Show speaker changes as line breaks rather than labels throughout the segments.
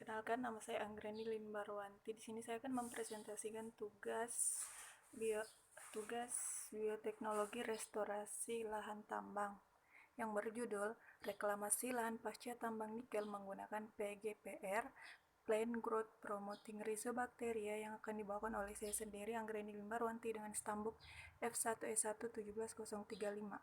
Perkenalkan, nama saya Anggreni Limbarwanti. Di sini saya akan mempresentasikan tugas bioteknologi restorasi lahan tambang yang berjudul Reklamasi Lahan Pasca Tambang Nikel menggunakan PGPR, Plant Growth Promoting Rhizobacteria, yang akan dibawakan oleh saya sendiri, Anggreni Limbarwanti, dengan stambuk F1S1 17035.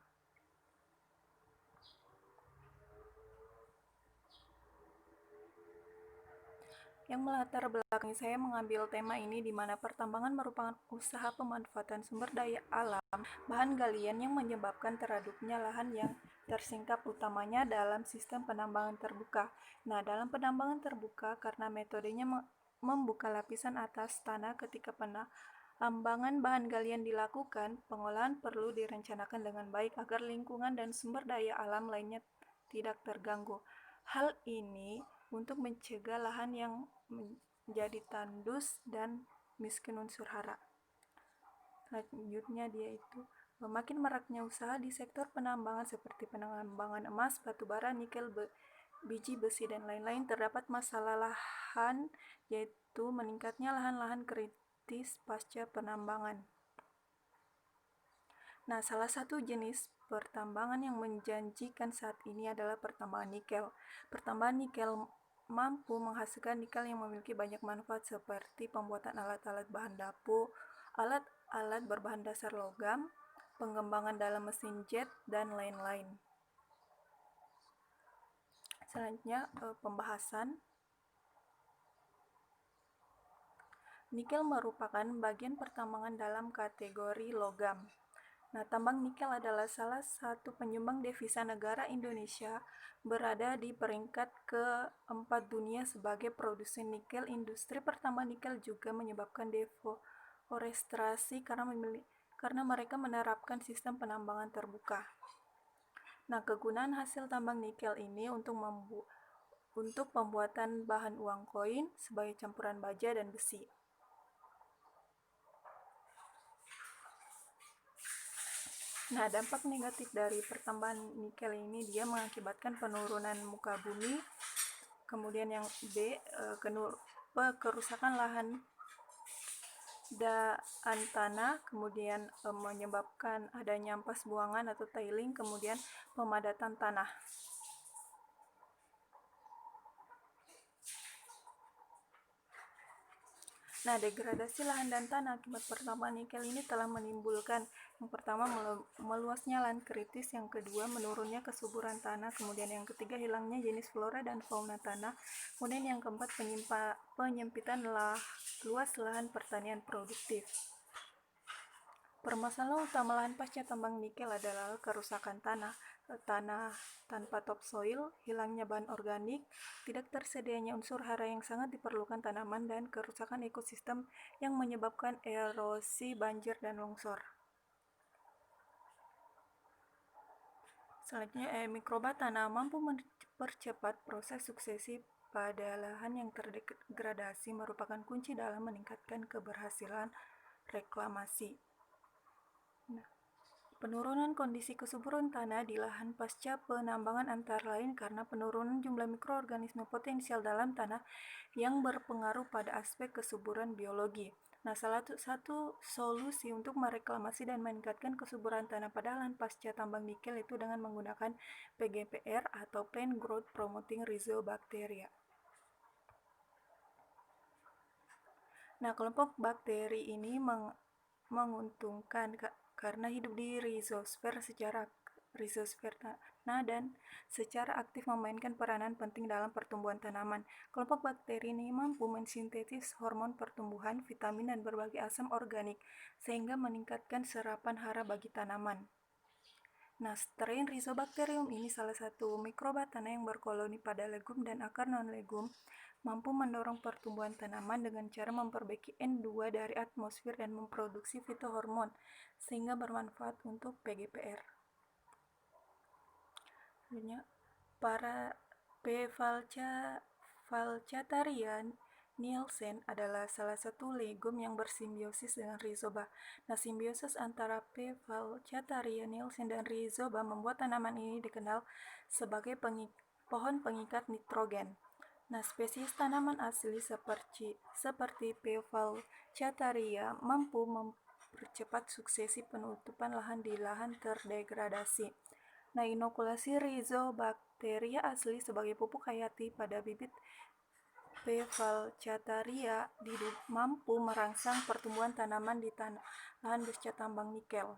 Yang melatar belakangi saya mengambil tema ini di mana pertambangan merupakan usaha pemanfaatan sumber daya alam, bahan galian yang menyebabkan teraduknya lahan yang tersingkap utamanya dalam sistem penambangan terbuka. Nah, dalam penambangan terbuka, karena metodenya membuka lapisan atas tanah ketika penambangan bahan galian dilakukan, pengolahan perlu direncanakan dengan baik agar lingkungan dan sumber daya alam lainnya tidak terganggu. Hal ini untuk mencegah lahan yang menjadi tandus dan miskin unsur hara. Selanjutnya dia itu makin maraknya usaha di sektor penambangan seperti penambangan emas, batu bara, nikel, biji besi, dan lain-lain. Terdapat masalah lahan, yaitu meningkatnya lahan-lahan kritis pasca penambangan. Nah, salah satu jenis pertambangan yang menjanjikan saat ini adalah pertambangan nikel. Pertambangan nikel mampu menghasilkan nikel yang memiliki banyak manfaat seperti pembuatan alat-alat bahan dapur, alat-alat berbahan dasar logam, pengembangan dalam mesin jet, dan lain-lain. Selanjutnya, pembahasan. Nikel merupakan bagian pertambangan dalam kategori logam. Nah, tambang nikel adalah salah satu penyumbang devisa negara Indonesia, berada di peringkat ke-4 dunia sebagai produsen nikel. Industri pertambangan nikel juga menyebabkan deforestasi karena mereka menerapkan sistem penambangan terbuka. Nah, kegunaan hasil tambang nikel ini untuk pembuatan bahan uang koin sebagai campuran baja dan besi. Nah, dampak negatif dari pertambangan nikel ini, dia mengakibatkan penurunan muka bumi, kemudian yang kerusakan lahan dan tanah, kemudian menyebabkan adanya ampas buangan atau tiling, kemudian pemadatan tanah. Nah, degradasi lahan dan tanah akibat pertambangan nikel ini telah menimbulkan, yang pertama, meluasnya lahan kritis, yang kedua, menurunnya kesuburan tanah, kemudian yang ketiga, hilangnya jenis flora dan fauna tanah, kemudian yang keempat, penyempitan luas lahan pertanian produktif. Permasalahan utama lahan pasca tambang nikel adalah kerusakan tanah tanpa topsoil, hilangnya bahan organik, tidak tersedianya unsur hara yang sangat diperlukan tanaman, dan kerusakan ekosistem yang menyebabkan erosi, banjir, dan longsor. Selanjutnya, mikroba tanah mampu mempercepat proses suksesi pada lahan yang terdegradasi, merupakan kunci dalam meningkatkan keberhasilan reklamasi. Nah, penurunan kondisi kesuburan tanah di lahan pasca penambangan antara lain karena penurunan jumlah mikroorganisme potensial dalam tanah yang berpengaruh pada aspek kesuburan biologi. Nah, salah satu solusi untuk mereklamasi dan meningkatkan kesuburan tanah pada lahan pasca tambang nikel itu dengan menggunakan PGPR atau Plant Growth Promoting Rhizobacteria. Nah, kelompok bakteri ini menguntungkan karena hidup di rhizosfer tanah dan secara aktif memainkan peranan penting dalam pertumbuhan tanaman. Kelompok bakteri ini mampu mensintesis hormon pertumbuhan, vitamin, dan berbagai asam organik sehingga meningkatkan serapan hara bagi tanaman. Nah, strain Rhizobacterium ini salah satu mikroba tanah yang berkoloni pada legum dan akar non-legum, mampu mendorong pertumbuhan tanaman dengan cara memperbaiki N2 dari atmosfer dan memproduksi fitohormon, sehingga bermanfaat untuk PGPR. Selanjutnya, para P. falcataria nielsen adalah salah satu legum yang bersimbiosis dengan rhizoba. Nah, simbiosis antara P. falcataria nielsen dan rhizoba membuat tanaman ini dikenal sebagai pohon pengikat nitrogen. Nah, spesies tanaman asli seperti Pevalcataria mampu mempercepat suksesi penutupan lahan di lahan terdegradasi. Nah, inokulasi Rhizobacteria asli sebagai pupuk hayati pada bibit Pevalcataria mampu merangsang pertumbuhan tanaman di lahan pasca tambang nikel.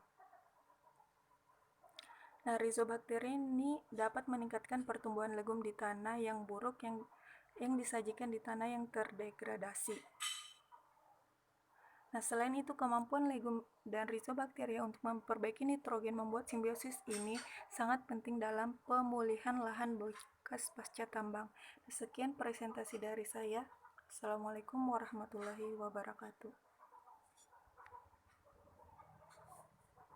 Nah, Rhizobacteria ini dapat meningkatkan pertumbuhan legum di tanah yang buruk yang disajikan di tanah yang terdegradasi. Nah, selain itu, kemampuan legum dan Rhizobacteria untuk memperbaiki nitrogen membuat simbiosis ini sangat penting dalam pemulihan lahan bekas pasca tambang. Sekian presentasi dari saya. Assalamualaikum warahmatullahi wabarakatuh.